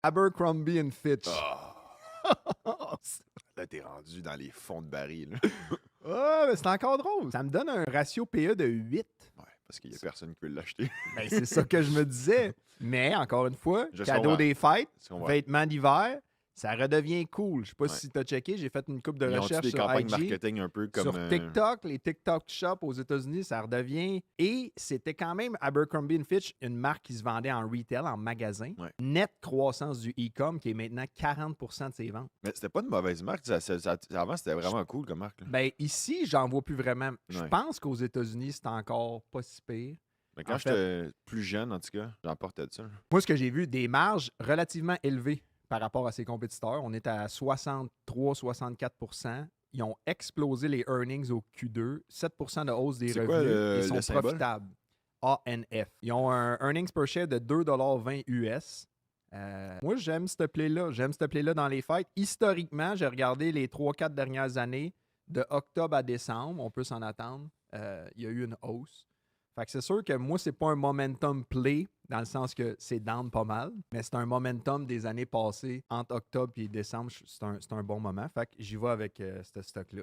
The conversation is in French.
Abercrombie and Fitch. Là, t'es rendu dans les fonds de baril. Ah, mais c'est encore drôle. Ça me donne un ratio PE de 8. Ouais, parce qu'il y a personne qui veut l'acheter. Ben, c'est ça que je me disais. Mais, encore une fois, Je cadeau comprends. des fêtes, Je comprends. vêtements d'hiver, ça redevient cool. Je sais pas Ouais. si tu as checké, j'ai fait une coupe de Ils ont recherche des sur campagnes IG. marketing un peu comme... Sur TikTok, les TikTok Shops aux États-Unis, ça redevient. Et c'était quand même Abercrombie Fitch, une marque qui se vendait en retail, en magasin. Ouais. Nette croissance du e-com qui est maintenant 40% de ses ventes. Mais c'était pas une mauvaise marque. Avant, c'était vraiment cool comme marque. Là. Ben ici, j'en vois plus vraiment. Je Ouais. pense qu'aux États-Unis, c'est encore pas si pire. Mais quand En j'étais plus jeune, en tout cas, j'en portais de ça. Moi, ce que j'ai vu, des marges relativement élevées par rapport à ses compétiteurs. On est à 63-64%. Ils ont explosé les earnings au Q2, 7% de hausse des C'est revenus. quoi Ils sont le symbole? profitables. ANF. Ils ont un earnings per share de 2,20 US. Moi, j'aime ce play-là. J'aime ce play-là dans les fêtes. Historiquement, j'ai regardé les 3-4 dernières années, de octobre à décembre. On peut s'en attendre. Il y a eu une hausse. Fait que c'est sûr que moi, c'est pas un momentum play, dans le sens que c'est down pas mal, mais c'est un momentum des années passées entre octobre et décembre. C'est un bon moment. Fait que j'y vais avec ce stock-là.